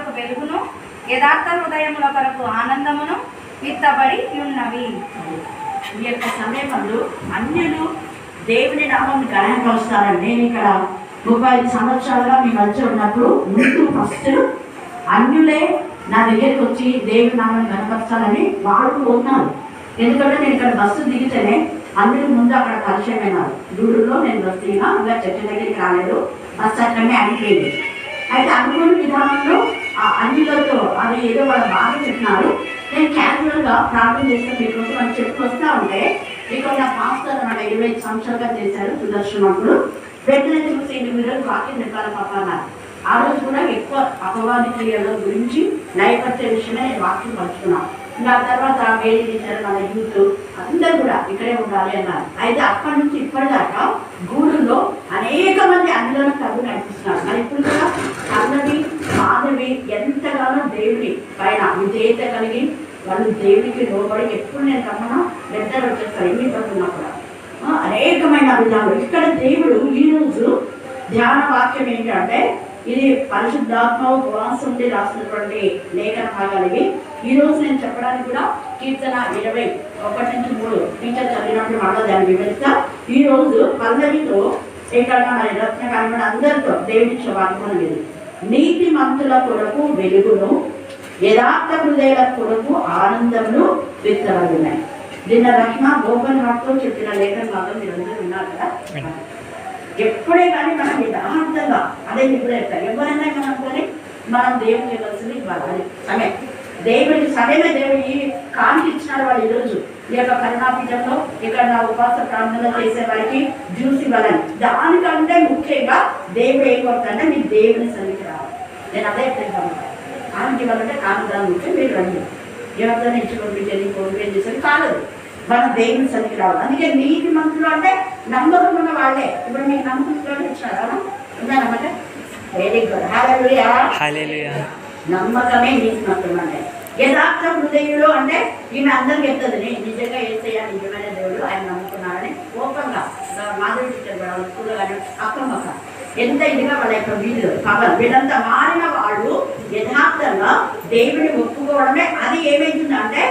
కొరకు వెలుగును, యథార్థ హృదయముల కొరకు ఆనందమును విత్తబడి ఉన్నవి. ఈ యొక్క సమయంలో అన్యులు దేవుని నామం గణపరుస్తారని నేను ఇక్కడ 35 సంవత్సరాలుగా మీ మధ్య ఉన్నప్పుడు ముందు ఫస్ట్ అన్యులే నా దగ్గరికి వచ్చి దేవుని నామాన్ని గణపరచాలని వాళ్ళు కోరుతున్నారు. ఎందుకంటే నేను ఇక్కడ బస్సు దిగితేనే అన్యులు ముందు అక్కడ పరిచయం అయినారు. దూరంలో నేను బస్సు దిగినా ఇంకా చర్చ దగ్గరికి రాలేదు, బస్సు అక్కడనే అనిపోయింది. అయితే అనుకున్న విధానంలో ఆ అన్యులతో అది ఏదో వాళ్ళ బాగా చెప్పినారు. నేను క్యాజువల్గా ప్రార్థన చేస్తే మీకోసం అని చెప్పి వస్తూ ఉంటే ఇక్కడ నా పాస్టర్ అన్నమాట 25 సంవత్సరాలుగా చేశారు సుదర్శనప్పుడు. వెంటనే చూసి మీరు వాక్యం చెప్పాలి పాప అన్నారు. ఆ రోజు కూడా ఎక్కువ అపవాది క్రియల గురించి నైపథ్య విషయమే నేను వాక్యం పంచుకున్నాను. ఇంకా తర్వాత వేరే చేశారు మన యూత్ అందరూ కూడా ఇక్కడే ఉండాలి అన్నారు. అయితే అప్పటి నుంచి ఇప్పటిదాకా గూడూరులో అనేక మంది అందులోనే కలుగు నడిపిస్తున్నారు. మరి ఇప్పుడు కూడా అన్నవి మాధవి ఎంతగానో దేవుని పైన విధేయత కలిగి వాళ్ళు దేవునికి లోబడి ఎప్పుడు నేను రమ్మన్నా నిద్ర వచ్చేస్తారు. ఎన్ని పడుతున్నా కూడా అనేకమైన విధాలు. ఇక్కడ దేవుడు ఈరోజు ధ్యాన వాక్యం ఏంటంటే ఇది పరిశుద్ధాత్మ ఉపవాసం ఉండి రాసినటువంటి లేఖన భాగాలు. ఈ రోజు నేను చెప్పడానికి కూడా కీర్తన 21-3 టీచర్ చదివినప్పుడు మళ్ళీ దాన్ని వివరిస్తా. ఈ రోజు పల్లవితో ఇక్కడ మరి రత్న కనబడి అందరితో దేవుని వాక్యం లేదు. నీతి మంతుల కొరకు వెలుగును, యథార్థ హృదయాల కొరకు ఆనందమును విత్తబడినాయి. నిన్న రత్న ఓపెన్ హార్ట్తో చెప్పిన లేఖన భాగం మీరందరూ ఉన్నారు కదా. ఎప్పుడే కానీ మనం యథార్థంగా అదే ఇప్పుడే ఎవరైనా మనం మనం దేవుని ఇవ్వాల్సింది ఇవ్వాలి. అది సమయం దేవుడికి సరైన దేవుడు ఈ కాంతి ఇచ్చినాడు. వాళ్ళు ఈరోజు ఈ యొక్క కరుణాపీఠంలో ఇక్కడ నా ఉపవాస ప్రార్థనలు చేసే వారికి జ్యూస్ ఇవ్వాలని. దానికంటే ముఖ్యంగా దేవుడు ఏం కొడుతుంటే మీకు దేవుని సన్నిధికి రావాలి. నేను అదే చెప్తాను. కాంతి ఇవ్వాలంటే కాంతి ముఖ్యం. మీరు రండి ఎవరితో ఇచ్చుకోండి ఫోన్ చేసేది కాదు, మన దేవుని సన్నిధికి రావాలి. అందుకే నీతి మంత్రులు అంటే నమ్మకం ఉన్న వాళ్ళే. ఇప్పుడు మీకు నమ్మకం ఇచ్చినారా? ఉందన్నమాట. Very good. హల్లెలూయా. నమ్మకమే నీతి మంత్రులు అంటే. యథార్థ హృదయులు అంటే ఈమె అందరికి చెప్తుంది నిజంగా ఏసయ్యా నిజమైన దేవుడు ఆయన నమ్ముకున్నారని ఓపెన్గా మాధవి టీచర్ కూడా స్కూల్లో కానీ అక్కమ్మక్క ఎంత ఇదిగా వాళ్ళ యొక్క వీళ్ళు పవన్ వీళ్ళంతా మారిన వాళ్ళు యథార్థంగా దేవుని ఒప్పుకోవడమే. అది ఏమైతుందంటే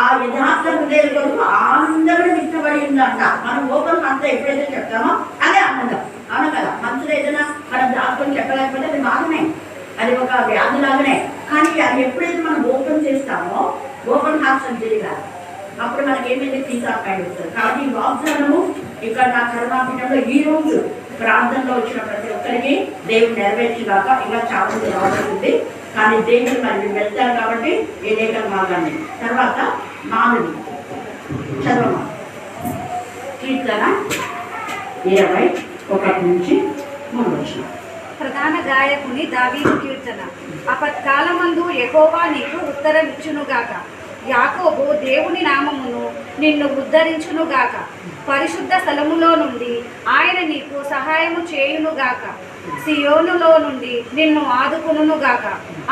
ఆ యథార్థ హృదయాల కొరకు ఆనందం ఇష్టపడి ఉందంట. మనం ఓపెన్ అంతా ఎప్పుడైతే చెప్తామో అదే ఆనందం. అవును కదా. మనసులో ఏదైనా మనం దాచుకొని చెప్పలేకపోతే అది బాగానే, అది ఒక వ్యాధి లాగానే. కానీ అది ఎప్పుడైతే మనం ఓపెన్ చేస్తామో ఓపెన్ హార్ట్ సర్జరీ కాదు, అప్పుడు మనకి ఏమైతే పీస్ ఆఫ్ మైండ్ వస్తుంది. కాబట్టి ఈ వాగ్దానము ఇక్కడ నా కరుణాపీఠంలో ఈ రోజు ప్రార్థనలో వచ్చిన ప్రతి ఒక్కరికి దేవుడు నెరవేర్చిదాకా ఇంకా చాలా రాబోతుంది. కానీ దేవుడు మరి వెళ్తారు కాబట్టి ఏ లేఖన భాగాన్ని తర్వాత మానవి చదవమా. కీర్తన 21-3 వచ్చిన ప్రధాన గాయకుని దావీదు కీర్తన. అపత్కాలమందు యెహోవా నీకు ఉత్తరమిచ్చునుగాక. యాకోబు దేవుని నామమును నిన్ను ఉద్ధరించునుగాక. పరిశుద్ధ స్థలములో నుండి ఆయన నీకు సహాయము చేయునుగాక. సియోనులో నుండి నిన్ను ఆదుకునుగాక.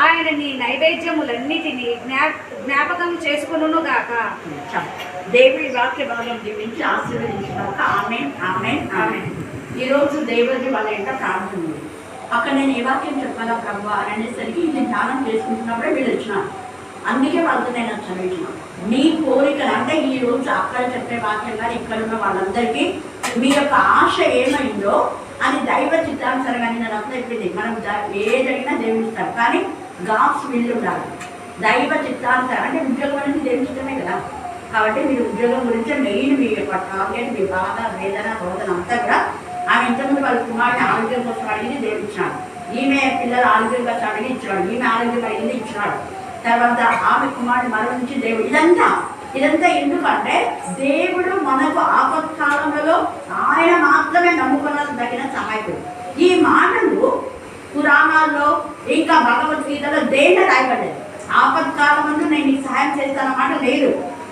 ఆయన నీ నైవేద్యములన్నిటినీ జ్ఞాపకం చేసుకునుగాక. దేవుడి వాక్య భాగం దీవించి ఆశీర్వదించుగాక. ఆమేన్, ఆమేన్, ఆమేన్. ఈరోజు దేవుడి వాళ్ళ ఎంత ప్రార్థన ఉంది. అక్కడ నేను ఏ వాక్యం చెప్పాలా ప్రభు అని అనేసరికి ఇది ధ్యానం చేసుకుంటున్నప్పుడే వీళ్ళు వచ్చినాను. అందుకే వాళ్ళతో నేను చదివించిన మీ కోరికలు అంటే ఈ రోజు అక్కడ చెప్పే వాక్యం కానీ ఇక్కడ ఉన్న వాళ్ళందరికీ మీ యొక్క ఆశ ఏమైందో అది దైవ చిత్తానుసారంగా నేను అంతా చెప్పింది. మనం ఏదైనా దేవుని ఇస్తాం, కానీ గాడ్స్ విల్ ఉండాలి. దైవ చిత్తానుసారం అంటే ఉద్యోగం అనేది దేవుని చిత్తమే కదా. కాబట్టి మీరు ఉద్యోగం గురించి మెయిన్ మీ యొక్క టార్గెట్, మీ బాధ, వేదన, రోదన అంతా కూడా ఆమె ఇంతకుముందు వాళ్ళ కుమారుని ఆరోగ్యం కోసం అడిగి దేవుడు ఇచ్చినాడు. ఈమె పిల్లలు ఆరోగ్యం కోసం అడిగి ఇచ్చినాడు. ఈమె ఆరోగ్యం అడిగింది ఇచ్చినాడు. తర్వాత ఆమె కుమారుడు మరణించి దేవుడు ఇదంతా ఎందుకంటే దేవుడు మనకు ఆపత్కాలంలో ఆయన మాత్రమే నమ్ముకున్నది తగిన సహాయకుడు. ఈ మాటలు పురాణాల్లో ఇంకా భగవద్గీతలో దేంట్లో రాయబడలేదు. ఆపత్కాలం ముందు నేను నీకు సహాయం చేస్తానమాట లేదు.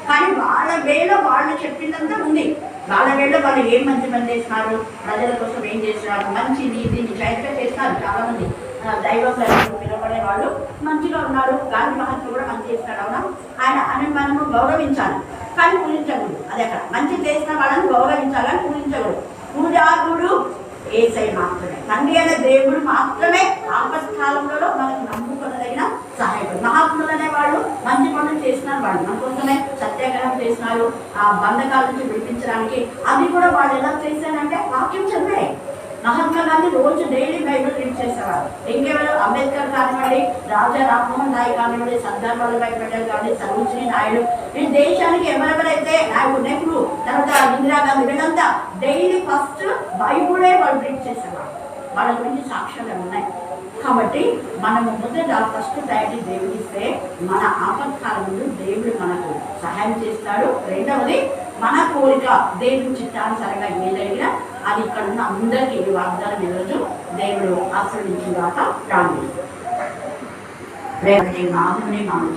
కానీ వాళ్ళ వేలో వాళ్ళు చెప్పిందంతా ఉంది. వాళ్ళ వేలో వాళ్ళు ఏం మంచి పని చేస్తున్నారు, ప్రజల కోసం ఏం చేస్తున్నారు, మంచి నీతి నిజాయితీగా చేస్తున్నారు. చాలా మంది దైవ పిలవబడే వాళ్ళు మంచిగా ఉన్నారు. గాంధీ మహాత్మ కూడా మంచి చేస్తాడు. అవునా, ఆయన మనము గౌరవించాలి కానీ పూజించకూడదు. అది అక్కడ మంచి చేసిన వాళ్ళని గౌరవించాలని పూజించకూడదు. పూజారుడు యేసయ్య మాత్రమే, తండ్రి అయిన దేవుడు మాత్రమే ఆపత్కాలంలో మనకు నమ్ముకున్నదైన వాళ్ళు మన కోసమే సత్యాగ్రహం చేసినారు, ఆ బంధకాల నుంచి విడిపించడానికి. అది కూడా వాళ్ళు ఎలా చేశారంటే వాక్యం చదివే. మహాత్మా గాంధీ రోజు డైలీ బైబిల్ రీడ్ చేసేవారు. ఇంకెవరు అంబేద్కర్ కానివ్వండి, రాజా రామ్మోహన్ రాయ్ కానివ్వండి, సర్దార్ వల్లభాయ్ పటేల్ కానివ్వండి, సరోజినీ నాయుడు, ఈ దేశానికి ఎవరెవరైతే నెహ్రూ, తర్వాత ఇందిరాగాంధీ, వీళ్ళంతా డైలీ ఫస్ట్ బైబులే వాళ్ళు రీడ్ చేసేవారు. వాళ్ళ గురించి సాక్ష్యాలు ఉన్నాయి. కాబట్టి మనము మొదట ఫస్ట్ ప్రయారిటీ దేవుడు ఇస్తే మన ఆపత్కాలంలో దేవుడు మనకు సహాయం చేస్తాడు. రెండవది మన కోరిక దేవుడి చిత్తానుసారంగా ఏదైనా అది ఇక్కడ ఉన్న అందరికీ వాగ్దానం ఈరోజు దేవుడు ఆశ్రయించుగాక ప్రారంభిస్తారు. మాధవుని మామూలు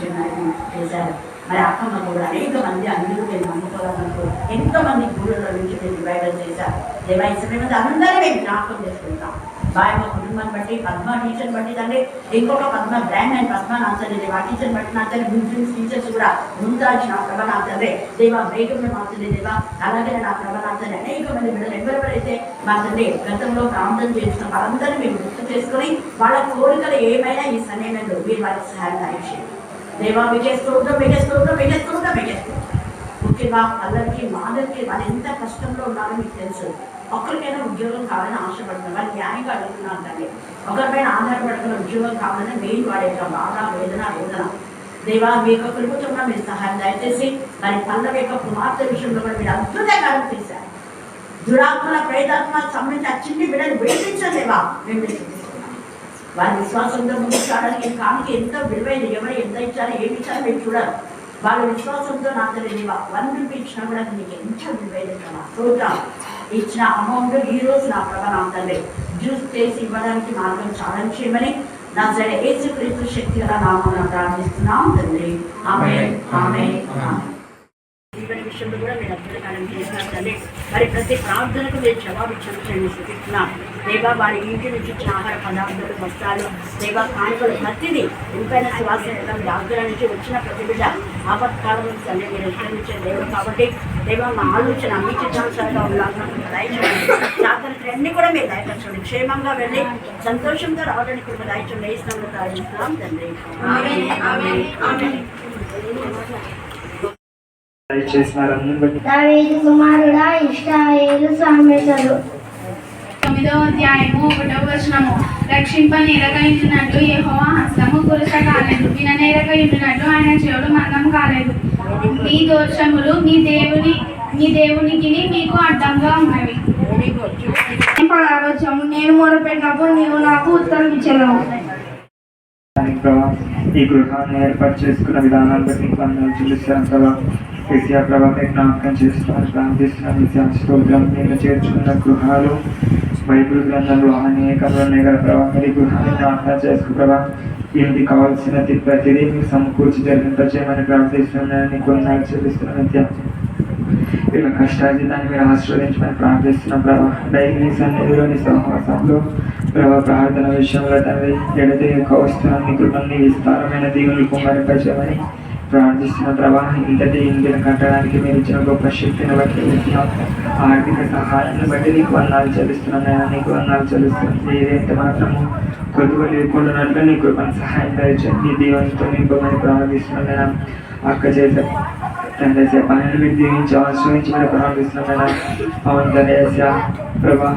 చేశారు. మరి అక్కమ్మ కూడా అనేక మంది అందరూ నేను నమ్ముకోవాలనుకో ఎంతోమంది గురువుల నుంచి నేను డివైడర్ చేశారు. దేవా ఈ సమయంలో అందరూ మేము జ్ఞాపకం చేసుకుంటాం. బాయమ్మ కుటుంబాన్ని బట్టి, పద్మ టీచర్ని బట్టి తండ్రి, ఇంకొక పద్మ బ్రాండ్ అండ్ పద్మ నాచండి దేవా, టీచర్ని బట్టి నాచండి, ముస్లిమ్స్ టీచర్స్ కూడా ముందాచి నా ప్రభ నాచండి దేవా, వేగంలో మార్చండి దేవా, అలాగే నా ప్రభ నాచండి. అనేక మంది బిడ్డలు ఎవరెవరైతే మా తండ్రి గతంలో ప్రాంతం చేసిన వాళ్ళందరినీ మేము గుర్తు చేసుకొని వాళ్ళ కోరికలు ఏమైనా ఈ సమయంలో మీరు వారికి సహాయం దయచేయండి దేవా. మీకే స్తోత్రం, మీకే స్తోత్రం, మీకే స్తోత్రం, మీకే స్తోత్రం. ముఖ్యంగా వాళ్ళకి మాదరికి వాళ్ళు ఎంత కష్టంలో ఉన్నారో మీకు తెలుసు. ఒక్కరికైనా ఉద్యోగం కావాలని ఆశపడుతున్నారు, వాళ్ళు న్యాయంగా అడుగుతున్నారు తండ్రి. ఒకరిపైన ఆధారపడుతున్న ఉద్యోగం కావాలని మెయిన్ వాడి యొక్క బాధ, వేదన దేవా మీ యొక్క కృపతో కూడా మీరు సహాయం దయచేసి మరి పల్లవి యొక్క కుమార్తె విషయంలో కూడా మీరు అద్భుత కార్యం చేశారు. దురాత్మల ప్రేతాత్మ సంబంధించి ఆ చిన్ని బిడ్డలు వేయించలేవా మేము చూపిస్తున్నాం. వారి విశ్వాసంతో ముందుకు రావడానికి కానికి ఎంత విలువైన, ఎవరు ఎంత ఇచ్చారో ఏమి ఇచ్చారో మీరు చూడాలి. వాళ్ళ విశ్వాసంతో నాకు తెలియవా 1 రూపీ ఇచ్చినా కూడా నీకు ఎంత విలువైన ప్రోగ్రామ్ ఇచ్చిన అమౌంట్ ఈ రోజు నా ప్రభ నా తండ్రి జ్యూస్ చేసి ఇవ్వడానికి మార్గం చాలా చేయమని నా సరే యేసుక్రీస్తు శక్తి గల నామమున ప్రార్థిస్తున్నాం తండ్రి. ఆమేన్, ఆమేన్, ఆమేన్. జీవన విషయంలో కూడా మీరు అద్భుతకాలం చేసినారు తండ్రి. మరి ప్రతి ప్రార్థనకు మీరు జవాబిచ్చాలని చూపిస్తున్నాం దేవా. వారి ఇంటి నుంచి ఇచ్చిన ఆహార పదార్థాలు, వస్త్రాలు దేవా, కానుకలు ప్రతిదీ ఇంపైన శ్వాస డాక్టర్ నుంచి వచ్చిన ప్రతి బిడ్డ ఆపత్కాలం తండ్రి మీరు హెచ్చరించే దేవుడు. కాబట్టి దేవా మా ఆలోచన మీ చిత్తానుసారంగా ఉండాలని దయచేయండి. జాగ్రత్తలు అన్నీ కూడా మీరు దయపరచండి. క్షేమంగా వెళ్ళి సంతోషంతో రావడానికి కూడా దయచండి. వేసినందుకు ప్రార్థిస్తున్నాం తండ్రి. ఆమేన్, ఆమేన్, ఆమేన్. దావీదు కుమారుడా ఇశ్రాయేలు సామెతలు 9వ అధ్యాయము 1వ వచనము. రక్షింపనేరకయుంటున్నట్లు యెహోవా హస్తము కురసకాలేదు, విననేరకయుంటున్నట్లు ఆయన చెవులు మందం కాలేదు. మీ దోషములు మీ దేవునికి మీకు అడ్డంగా ఉన్నవి. నేను మొరపెట్టినప్పుడు నీవు నాకు ఉత్తరం ఇచ్చలేవు. ఈ గృహాన్ని ఏర్పాటు చేసుకున్న విధానాన్ని బట్టి చూపిస్తాను ప్రభా. ఏసియా ప్రభా మీకు జ్ఞాపకం చేస్తున్నాను, ప్రార్థిస్తున్నాను. ఏసియా స్తోత్రం. నేను చేర్చుకున్న గృహాలు బైబిల్ గ్రంథంలో అనేకంలో ఉన్నాయి కదా ప్రభా. మీరు ఈ గృహాన్ని జ్ఞాపకం చేసుకో ప్రభా. ఏంటి కావాల్సిన ప్రతిదీ మీకు సమకూర్చి జరిగింపచేయమని ప్రార్థిస్తున్నాను. నీకు కొన్నాళ్ళు చూపిస్తున్నాను నిత్య ఇలా కష్టార్జితాన్ని మీరు ఆశీర్వదించమని ప్రార్థిస్తున్నాం ప్రభా. డైలీ సన్నిధిలోని సహవాసంలో ప్రభా ప్రార్థన విషయంలో తండ్రి ఎడతే కౌస్తున్నాన్ని కృపన్ని విస్తారమైన దీవులు కుమ్మరింపచేయమని ప్రార్థిస్తున్న ప్రభా. ఇంతటి ఇంటిని కట్టడానికి మీరు ఇచ్చిన గొప్ప శక్తిని బట్టి ఆర్థిక సహాయాన్ని బట్టి నీకు వందనాలు చెల్లిస్తున్నాను. నేను నీకు వందనాలు చెల్లిస్తున్నాను. ఏదైతే మాత్రము కొద్దువ లేకుండానట్లు నీ కృపను సహాయం దయచేయండి. ఈ దీవెనతో నింపమని ప్రార్థిస్తున్నాను. నేను అక్క చేసే తండ్రి పనులు మీరు దీవించి ఆశ్రయించమని ప్రార్థిస్తున్నాను. అవును తండ్రి ప్రభా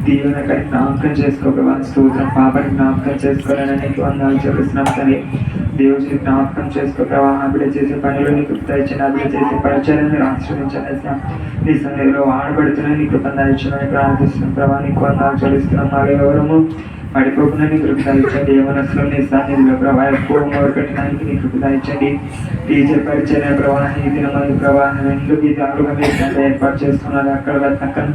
దీవెన కానీ జ్ఞాపకం చేసుకో ప్రభా. స్తోత్రం. పాపని జ్ఞాపకం చేసుకోవాలని నీకు వందనాలు చెల్లిస్తున్నాం తండ్రి. దేవుడిని జ్ఞాపకం చేసుకో ప్రభా. ఆవిడ చేసే పనులు నీకు దయచేయండి. ఆవిడ చేసే పరిచయాన్ని మీరు ఆశ్రయించాలి. నీ సన్నిధిలో వాడబడుతున్నా నీకు దయచేయమని ప్రార్థిస్తున్నాం ప్రభా. నీకు వందనాలు చెల్లిస్తున్నాం. వాళ్ళు ఎవరము పడిపోకుండా నీ కృప దయచండి. ఏ మనసులో నీ సన్నిధిలో ప్రభా ఎక్కువ మొదలుపెట్టడానికి నీ కృప దయచండి. టీచర్ పరిచయం ప్రభా ఈ దినమంది ప్రభా 2 విధాలుగా మీరు ఏర్పాటు చేస్తున్నారు. అక్కడ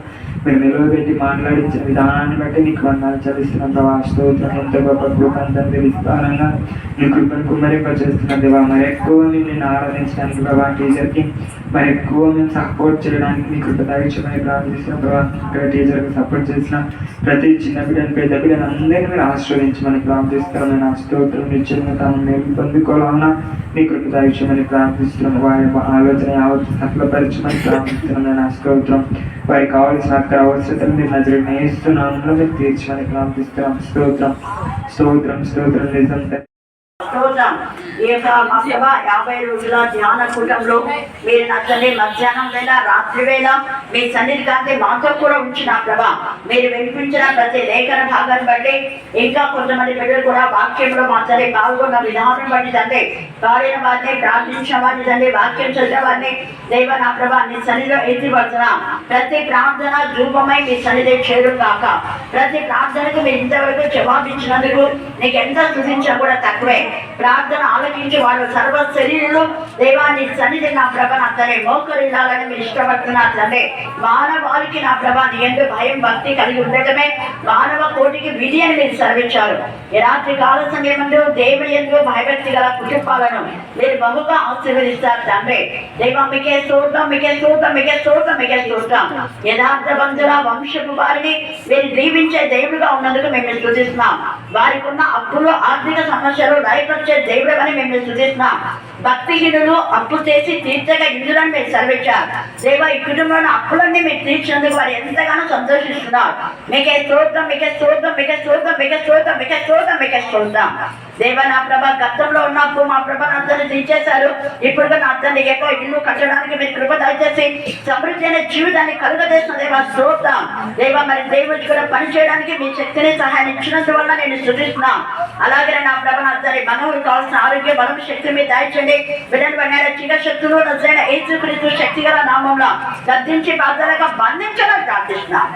మీరు నిలవబెట్టి మాట్లాడించిన విధానాన్ని బట్టి నీకు వందనాలు చెల్లిస్తున్నాం ప్రభా. స్తోత్రం. ఎంత గొప్ప కృపంతండి విస్తారంగా నీ కృపను కుమ్మరింపచేస్తున్నాం దేవా. మరి ఎక్కువ నేను ఆరాధించడానికి ప్రభా టీచర్కి మరి ఎక్కువ మేము సపోర్ట్ చేయడానికి నీ కృప దయచేయమని ప్రార్థిస్తున్నాం ప్రభా. ఇక్కడ టీచర్కి సపోర్ట్ చేసిన ప్రతి చిన్న బిడ్డను పెద్ద బిడ్డను అందరినీ మీరు ఆశ్రయించమని ప్రార్థిస్తున్నాం. నేను స్తోత్రం నిశ్చయంగా తాను మేము పొందుకోవాలన్నా నీ కృప దయచేయమని ప్రార్థిస్తున్నాం. వారి ఆలోచన యావత్తు సఫలపరచమని ప్రార్థిస్తున్నాం. నేను స్తోత్రం. వారికి కావాల్సిన అక్కడ అవసరతలు మీరు నజరుని వేస్తున్నాను మీరు తీర్చమని ప్రార్థిస్తున్నాం. స్తోత్రం, స్తోత్రం, స్తోత్రం. నిజం స్తోత్రం. ఈ యొక్క మా ప్రభా 50 రోజుల ధ్యాన కూటంలో మీరు నా తండ్రి మధ్యాహ్నం వేళ రాత్రి వేళ మీ సన్నిధి కాంతి మాతో కూడా ఉంచిన ప్రభా మీరు వినిపించిన ప్రతి లేఖన భాగాన్ని బట్టి ఇంకా కొంతమంది బిడ్డలు కూడా వాక్యంలో మా తండ్రి పాల్గొన్న విధానం బట్టి తండ్రి కాలిన వారిని ప్రార్థించిన వారిని తండ్రి వాక్యం చదివిన వారిని దైవ నా ప్రభా నీ సన్నిధిలో ఎత్తిపడుతున్నా. ప్రతి ప్రార్థన రూపమై మీ సన్నిధి చేరు కాక. ప్రతి ప్రార్థనకు మీరు ఇంతవరకు జవాబించినందుకు నీకు ఎంత స్తుతించినా కూడా తక్కువే. ప్రార్థన ఆలకించి వాళ్ళు సర్వ శరీరులు దేవా నీ సన్నిధి నా ప్రభ నా తండ్రి మోకరిల్లాలని మీరు ఇష్టపడుతున్నారు తండ్రి. మానవాళికి నా ప్రభ నీ ఎందు భయం భక్తి కలిగి ఉండటమే మానవ కోటికి విధి అని మీరు సెలవించారు. ఈ రాత్రి కాల సమయంలో దేవుని యందు భయభక్తి గల కుటుంబాలను మీరు బహుగా ఆశీర్వదిస్తారు తండ్రి. దేవా మీకే స్తోత్రం, మీకే స్తోత్రం, మీకే స్తోత్రం, మీకే స్తోత్రం. యథార్థవంతుల వంశపు వారిని మీరు దీవించే దేవుడుగా ఉన్నందుకు మేము స్తుతిస్తున్నాం. వారికి ఉన్న అప్పులు ఆర్థిక సమస్యలు దయపరిచే దేవుడు అని మేము స్తుతిస్తున్నాం. భక్తిహీనులు అప్పు చేసి తీర్చగా ఇందులని మీరు సెలవిచ్చారు దేవా. ఈ కుటుంబంలో అప్పులన్నీ మీరు తీర్చినందుకు వారు ఎంతగానో సంతోషిస్తున్నారు. మీకే స్తోత్రం, మీకే స్తోత్రం, మీకే స్తోత్రం, మీకే స్తోత్రం, మీకే స్తోత్రం, మీకే స్తోత్రం. దేవ నా ప్రభా గతంలో ఉన్నప్పుడు మా ప్రభా నా తండ్రి తీర్చేశారు. ఇప్పుడు నా తండ్రి ఎక్కువ ఇల్లు కట్టడానికి మీరు కృప దయచేసి సమృద్ధి అనే జీవితాన్ని కలుగజేసిన దేవా స్తోత్రం. దేవా మరి దేవుడి కూడా పని చేయడానికి మీ శక్తిని సహాయం ఇచ్చినందువల్ల నేను స్తుతిస్తున్నా. అలాగే నా ప్రభా నా తండ్రి మనవులు కావాల్సిన ఆరోగ్య బలం శక్తి మీద దయచేయండి. బిడ్డను పడిన చీకశక్తులు నజరైన యేసుక్రీస్తు శక్తి గల నామంలో గద్దించి బాధలుగా బంధించాలని ప్రార్థిస్తున్నాం.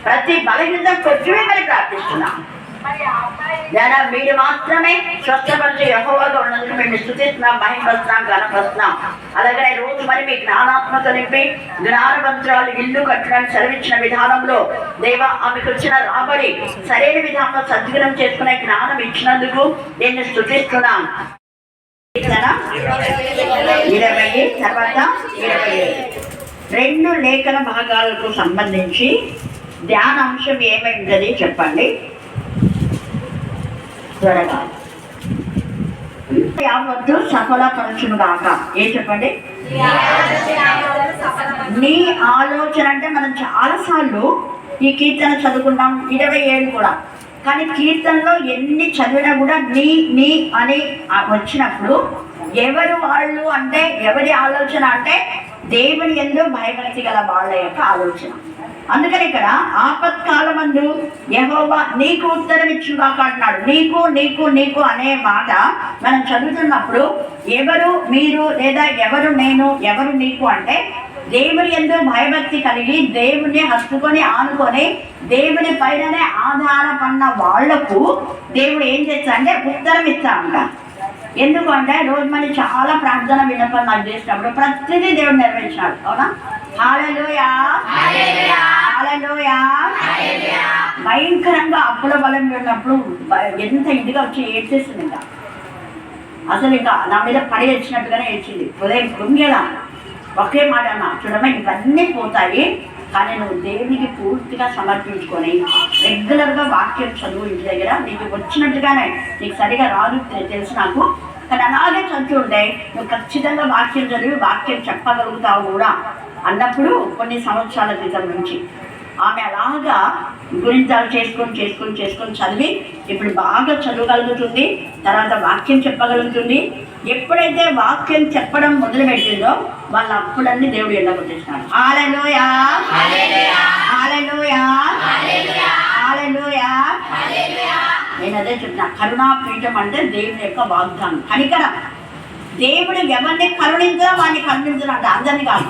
ప్రతి బలహీనత కొట్టివేయమని ప్రార్థిస్తున్నాం. మీరు మాత్రమే స్వస్థపరిచే యెహోవాగా ఉన్నందుకు మేము స్తుతిస్తున్నాం, మహిమపరుస్తున్నాం, ఘనపరుస్తున్నాం. అలాగే రోజు మరి మీ జ్ఞానాత్మక నింపి జ్ఞానవంతురాలు ఇల్లు కట్టడానికి సెలవిచ్చిన విధానంలో దేవ ఆమెకు వచ్చిన రాబడి సరైన విధానంలో సద్వినియోగం చేసుకునే జ్ఞానం ఇచ్చినందుకు నేను స్తుతిస్తున్నాం. 20 తర్వాత 22 లేఖన భాగాలకు సంబంధించి ధ్యానాంశం ఏమైందని చెప్పండి త్వరగా. యావత్తు సఫలపరచును గాక. ఏం చెప్పండి? నీ ఆలోచన అంటే మనం చాలాసార్లు ఈ కీర్తన చదువుకున్నాం 27 కూడా. కానీ కీర్తనలో ఎన్ని చదివినా కూడా నీ అని వచ్చినప్పుడు ఎవరు వాళ్ళు అంటే ఎవరి ఆలోచన అంటే దేవుని యందు భయభక్తి గల వాళ్ళ యొక్క ఆలోచన. అందుకని ఇక్కడ ఆపత్కాలమందు యెహోవా నీకు ఉత్తరం ఇచ్చుగాక అంటున్నాడు. నీకు నీకు నీకు అనే మాట మనం చదువుతున్నప్పుడు ఎవరు మీరు లేదా ఎవరు నేను ఎవరు నీకు అంటే దేవుని యందు భయభక్తి కలిగి దేవుని హత్తుకొని ఆనుకొని దేవుని పైననే ఆధారపడిన వాళ్లకు దేవుడు ఏం చేస్తాడంటే ఉత్తరం ఇస్తామంట. ఎందుకంటే రోజు మనం చాలా ప్రార్థన విన్నపం నాకు చేసినప్పుడు ప్రతిదీ దేవుడు నెరవేర్చాడు. అవునా? హల్లెలూయా, హల్లెలూయా. భయంకరంగా అప్పుల బలం ఉన్నప్పుడు ఎంత ఇదిగా వచ్చి ఏడ్చేసింది. ఇంకా అసలు ఇంకా నా మీద పడి వచ్చినట్టుగానే ఏడ్చింది. ఉదయం కృంగేలా ఒకే మాట అన్నా, చూడమ్మా ఇవన్నీ పోతాయి కానీ నువ్వు దేవునికి పూర్తిగా సమర్పించుకొని రెగ్యులర్గా వాక్యం చదువు ఇంటి దగ్గర నీకు వచ్చినట్టుగానే. నీకు సరిగా రాదు తెలుసు నాకు, కానీ అలాగే చదువుతుంటే నువ్వు ఖచ్చితంగా వాక్యం చదివి వాక్యం చెప్పగలుగుతావు కూడా అన్నప్పుడు కొన్ని సంవత్సరాల క్రితం నుంచి ఆమె అలాగా గురించాలు చేసుకొని చదివి ఇప్పుడు బాగా చదవగలుగుతుంది. తర్వాత వాక్యం చెప్పగలుగుతుంది. ఎప్పుడైతే వాక్యం చెప్పడం మొదలుపెట్టిందో వాళ్ళ అప్పులన్నీ దేవుడు ఎండగొట్టేసినాడు. హల్లెలూయా, హల్లెలూయా, హల్లెలూయా. నేను అదే చెప్తున్నా, కరుణాపీఠం అంటే దేవుని యొక్క వాగ్దానం, కనికరం. దేవుడు ఎవరిని కరుణించడం వాడిని కరుణించడం అంటే అందరినీ కాదు.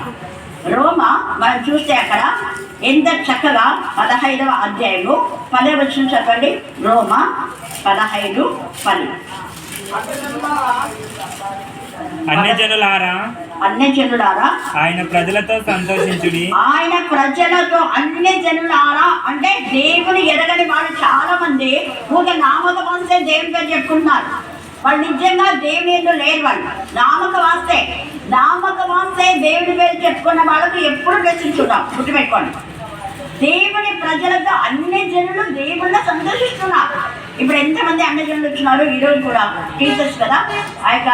రోమ మనం చూస్తే అక్కడ ఎంత చక్కగా 15వ అధ్యాయము 10వ వచనం చెప్పండి. రోమ 15:10. అన్యజనులారా ఆయన ప్రజలతో సంతోషించుడి. ఆయన ప్రజలతో అన్యజనులారా అంటే దేవుని ఎరగని వాళ్ళు చాలా మంది ఒక నామక వాస్తే దేవుని పేరు చెప్పుకుంటున్నారు. వాళ్ళు నిజంగా దేవుని ఎందుకు లేరు. వాళ్ళు నామక వాస్తే దేవుని పేరు చెప్పుకున్న వాళ్ళకు ఎప్పుడు ప్రశ్నించున్నాం. గుర్తుపెట్టుకోండి, దేవుని ప్రజలతో అన్ని జనులు దేవుళ్ళ సంతోషిస్తున్నారు. ఇప్పుడు ఎంతమంది అన్ని జనులు వచ్చినారు ఈరోజు కూడా టీచర్స్ కదా. ఆ యొక్క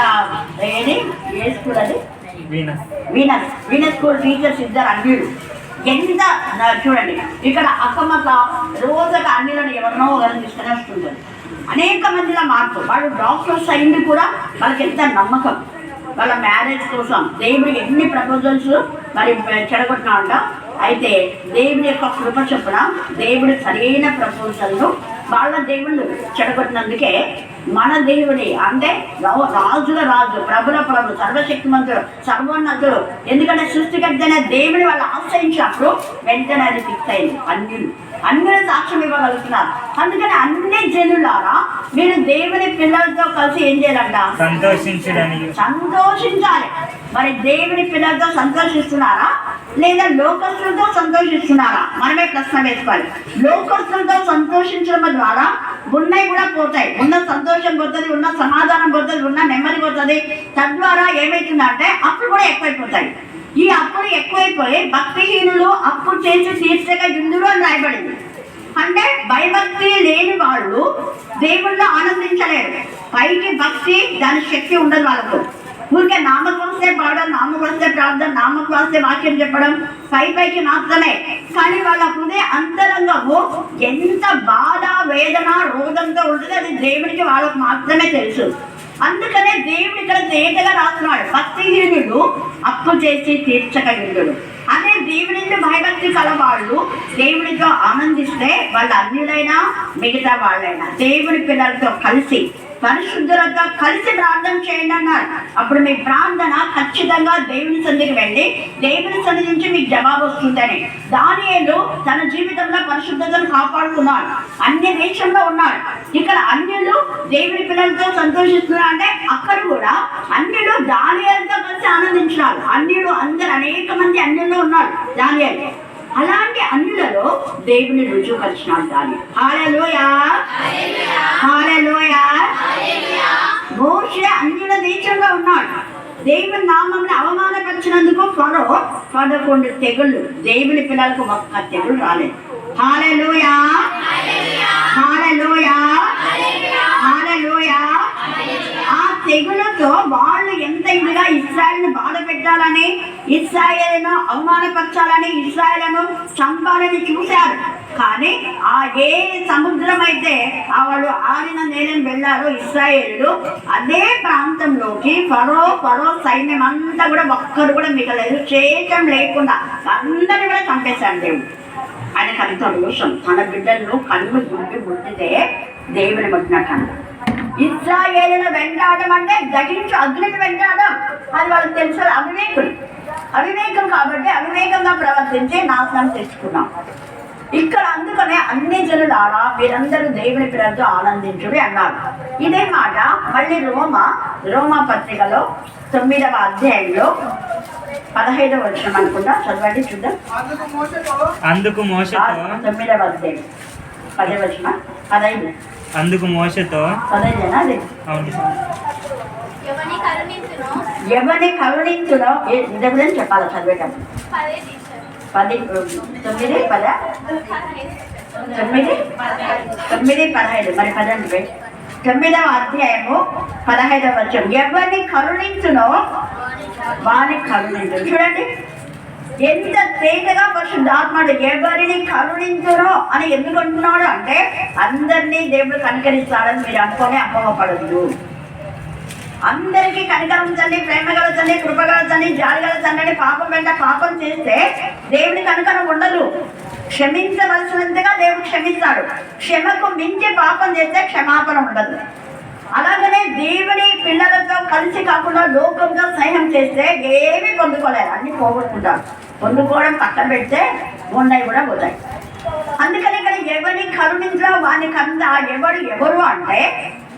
ఏ స్కూల్ అది వీనస్ స్కూల్ టీచర్స్ ఇద్దరు అన్యులు. ఎంత చూడండి ఇక్కడ అక్కమ్మక రోజుగా అన్నిలను ఎవరినో ఒకరిని తీసుకుని వస్తుంటుంది. అనేక మందిలో మార్పు. వాళ్ళు డాక్టర్స్ అయింది కూడా వాళ్ళకి ఎంత నమ్మకం, వాళ్ళ మ్యారేజ్ కోసం దేవుడు ఎన్ని ప్రపోజల్స్ మరి చెడగొట్టినాడంట. అయితే దేవుని యొక్క కృప చొప్పున దేవుడు సరైన ప్రపోజల్ను వాళ్ళ దేవుళ్ళు చెడగొట్టినందుకే మన దేవుని అంటే రాజుల రాజు, ప్రభుల ప్రభు, సర్వశక్తిమంతుడు, సర్వోన్నతుడు. ఎందుకంటే సృష్టికర్త అయిన దేవుని వాళ్ళు ఆశ్రయించినప్పుడు వెంటనే అది ఫిక్స్ అయింది. అన్యులు సాక్ష్యం ఇవ్వగలుగుతున్నారు. అందుకని అన్ని జనులారా మీరు దేవుని పిల్లలతో కలిసి ఏం చేయాలంట? సంతోషించాలి. మరి దేవుని పిల్లలతో సంతోషిస్తున్నారా లేదా లోకస్తులతో సంతోషిస్తున్నారా? మనమే ప్రశ్న వేసుకోవాలి. లోకస్తులతో సంతోషించడం ద్వారా ఉన్నవి కూడా పోతాయి. ఉన్న సంతోషం పోతుంది, ఉన్న సమాధానం పోతుంది, ఉన్న నెమ్మది పోతుంది. తద్వారా ఏమవుతుందంటే అప్పులు కూడా ఎక్కువైపోతాయి. ఈ అప్పులు ఎక్కువైపోయి భక్తిహీనులు అప్పు చేసి తీర్చక ఇందులో అని రాయబడింది. అంటే భయభక్తి లేని వాళ్ళు దేవుళ్ళు ఆనందించలేరు. పైకి భక్తి దాని శక్తి ఉండదు వాళ్ళకు. ఊరికే నామకు వస్తే పాడడం, నామకు వస్తే ప్రార్థన, నామకు వస్తే వాక్యం చెప్పడం పైకి మాత్రమే. కానీ వాళ్ళ హృదయ అంతరంగము ఎంత బాధ, వేదన, రోగంతో ఉంటుంది అది దేవుడికి వాళ్ళకు మాత్రమే తెలుసు. అందుకనే దేవుడు ఇక్కడ తేటగా రాస్తున్నాడు, భక్తిహీనుడు అప్పు చేసి తీర్చగలుగుతాడు. అదే దేవుని భయభక్తి కలవాళ్ళు దేవుడితో ఆనందిస్తే వాళ్ళ అన్యులైనా మిగతా వాళ్ళైనా దేవుని పిల్లలతో కలిసి పరిశుద్ధులతో కలిసి ప్రార్థన చేయండి అన్నారు. అప్పుడు మీ ప్రార్థన ఖచ్చితంగా దేవుని సన్నిధికి వెళ్ళి దేవుని సన్నిధి నుంచి మీకు జవాబు వస్తుందని. దానియేలు తన జీవితంలో పరిశుద్ధతను కాపాడుకున్నాడు. అన్య దేశంలో ఉన్నాడు. ఇక్కడ అన్యులు దేవుని పిల్లలతో సంతోషిస్తున్నారు. అంటే అక్కడ కూడా అన్యులు దానియేలుతో కలిసి ఆనందించినారు. అన్యులు అందరు అనేక మంది అన్యుల్లో ఉన్నారు దానియేలు. అలాంటి అన్యులలో దేవుని రుజువు పరిచినాడు దాని. హల్లెలూయా, హల్లెలూయా. మోషే అన్యుల దేశంలో ఉన్నాడు. దేవుని నామమును అవమానపరిచినందుకు ఫరో 11 తెగుళ్ళు. దేవుని పిల్లలకు ఒక్క తెగులు రాలేదు. హల్లెలూయా, హల్లెలూయా, హల్లెలూయా. ఆ తెగులతో వాళ్ళు ఎంత ఇదిగా ఇశ్రాయేలును బాధ పెట్టాలని, ఇశ్రాయేలును అవమానపరచాలని, ఇశ్రాయేలును చంపాలని చూశారు. కానీ ఆ ఏ సముద్రం అయితే వాళ్ళు ఆరిన నేలను వెళ్ళారో ఇశ్రాయేలు, అదే ప్రాంతంలోకి ఫరో సైన్యం అంతా కూడా ఒక్కరు కూడా మిగలేదు. శేషం లేకుండా అందరినీ కూడా చంపేశాడు దేవుడు. ఆయనకు అంత రోషం. తన బిడ్డలను కన్ను గుడ్డి ముట్టితే దేవుని ముట్టినట్టు. ఇశ్రాయేలును వెంటాడడం అంటే దగించు అగ్నిని వెంటాడడం. అది వాళ్ళకి తెలుసు. అవివేకులు కాబట్టి అవివేకంగా ప్రవర్తించి నాశనం తెచ్చుకున్నాం ఇక్కడ. అందుకనే అన్ని జనులారా మీరందరూ దేవుని పిల్లలతో ఆనందించుడి అన్నారు. ఇదే మాట మళ్ళీ రోమా పత్రికలో 9వ అధ్యాయంలో 15వ వచనం అనుకుంటా, చదవండి చూద్దాం. అందుకు మోషేతో 9వ అధ్యాయం 10వ వచనం 15. అందుకు మోషేతో 15 అది ఎవరిని కరుణించునో ఇదే గురించి చెప్పాలి చదివేటప్పుడు. 9, 10, 9, 15 మరి 10. 9వ అధ్యాయము 15వ వచనం. ఎవరిని కరుణించునో వారిని కరుణించు. చూడండి ఎంత తేటగా పరిశుద్ధాత్ముడు ఎవరిని కరుణించునో అని ఎందుకు అంటున్నాడు అంటే అందరినీ దేవుడు కనికరిస్తాడని మీరు అనుకోనే అపోహపడద్దు. అందరికీ కనికరం తండ్రి, ప్రేమ గల తండ్రి, కృప గల తండ్రి, జాలి గల తండ్రి. పాపం వెంట పాపం చేస్తే దేవుని కనికరం ఉండదు. క్షమించవలసినంతగా దేవుడు క్షమిస్తాడు. క్షమకు మించి పాపం చేస్తే క్షమాపణ ఉండదు. అలాగనే దేవుని పిల్లలతో కలిసి కాకుండా లోకంతో స్నేహం చేస్తే ఏమీ పొందుకోలేరు, అన్ని పోగొట్టుకుంటారు. పొందుకోవడం పక్కన పెడితే ఉన్నవి కూడా పోతాయి. అందుకని ఇక్కడ ఎవరిని కరుణించో వారిని ఎవరు అంటే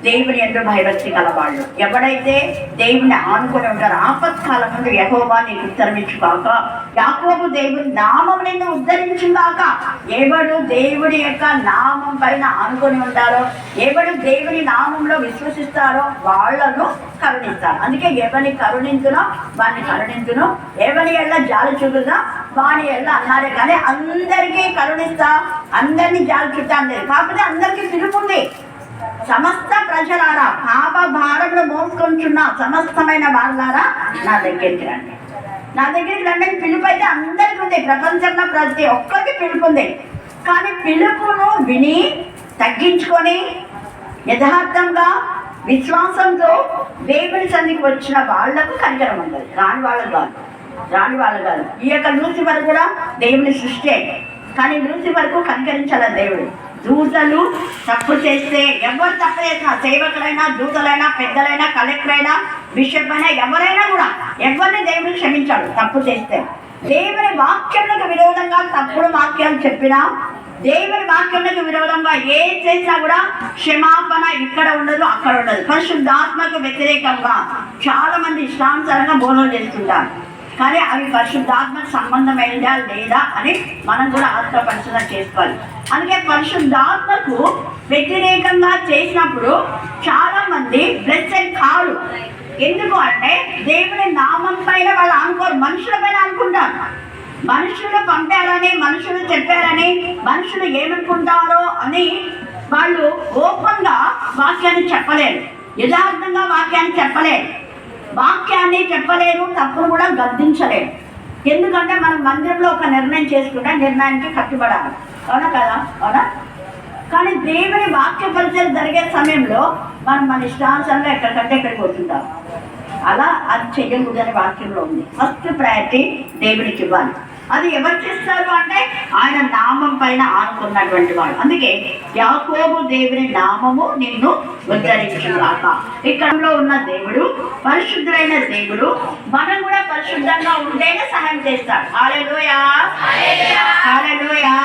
దేవుని ఎందు భయభక్తి గలవాళ్ళు. ఎవడైతే దేవుని ఆనుకొని ఉంటారో ఆపత్కాలం ముందు యెహోవా నీకు ఉత్తరమిచ్చుగాక, యాకోబు దేవుని నామం నిన్ను ఉద్ధరించుగాక. ఎవడు దేవుడి యొక్క నామం పైన ఆనుకొని ఉంటారో, ఎవడు దేవుని నామంలో విశ్వసిస్తారో వాళ్ళను కరుణిస్తారు. అందుకే ఎవరిని కరుణించునో వాడిని కరుణించును, ఎవరి ఎల్ల జాలి చూపుదా వాని ఎల్ల అన్నారే. కానీ అందరికీ కరుణిస్తా, అందరినీ జాలి చూపుతా అందరి. కాకపోతే అందరికీ పిలుపు ఉంది. సమస్త ప్రజలారా పాప భారములు మోసుకొంచున్న సమస్తమైన వాళ్ళారా నా దగ్గరికి రండి, నా దగ్గరికి రండి. పిలుపు అయితే అందరికీ ఉంది. ప్రపంచంలో ప్రతి ఒక్కరికి పిలుపు ఉంది. కానీ పిలుపును విని తగ్గించుకొని యథార్థంగా విశ్వాసంతో దేవుని సన్నిధికి వచ్చిన వాళ్లకు కనికరం ఉండదు, రాని వాళ్ళకు కాదు. ఈ యొక్క లూసిఫర్ కూడా దేవుని సృష్టి, కానీ లూసిఫర్కు కనికరించాల దేవుడు. దూతలు తప్పు చేస్తే, ఎవరు తప్పు చేసినా, సేవకులైనా, దూతలైనా, పెద్దలైనా, కలెక్టర్ అయినా, బిషప్ అయినా, ఎవరైనా కూడా ఎవరిని దేవుడు క్షమించాడు తప్పు చేస్తే. దేవుని వాక్యములకు విరోధంగా తప్పుడు వాక్యాలు చెప్పినా, దేవుని వాక్యములకు విరోధంగా ఏ చేసినా కూడా క్షమాపణ ఇక్కడ ఉండదు, అక్కడ ఉండదు. పరిశుద్ధాత్మకు వ్యతిరేకంగా చాలా మంది ఇష్టానుసారంగా బోధనలు చేస్తుంటారు, కానీ అవి పరిశుద్ధాత్మకు సంబంధమైనదా లేదా అని మనం కూడా ఆత్మ పరిశోధన చేసుకోవాలి. అందుకే పరిశుద్ధాత్మకు వ్యతిరేకంగా చేసినప్పుడు చాలా మంది బ్లెస్సెడ్ కాదు. ఎందుకు అంటే దేవుని నామం పైన వాళ్ళు అనుకోరు, మనుషుల పైన అనుకుంటారు. మనుషులు పంపారని, మనుషులు చెప్పారని, మనుషులు ఏమనుకుంటారో అని వాళ్ళు ఓపెన్గా వాక్యాన్ని చెప్పలేరు, యథార్థంగా వాక్యాన్ని చెప్పలేరు, తప్పును కూడా గద్దించలేరు. ఎందుకంటే మనం మందిరంలో ఒక నిర్ణయం చేసుకుంటే నిర్ణయానికి కట్టుబడాలి, అవునా కదా? అవునా? కానీ దేవుని వాక్య పరిచయం జరిగే సమయంలో మనం మన ఇష్టానుసారంగా ఎక్కడికంటే ఎక్కడికి పోతుంటాం. అలా అది చెయ్యకూడదని వాక్యంలో ఉంది. ఫస్ట్ ప్రయారిటీ దేవునికి ఇవ్వాలి. అది ఎవరు చేస్తారు అంటే ఆయన నామం పైన ఆనుకున్నటువంటి వాడు. అందుకే యాకోబు దేవుని నామము నిన్ను ఉద్ధరించుగాక. ఇక్కడ ఉన్న దేవుడు పరిశుద్ధుడైన దేవుడు, మనం కూడా పరిశుద్ధంగా ఉంటేనే సహాయం చేస్తాడు. హల్లెలూయా, హల్లెలూయా.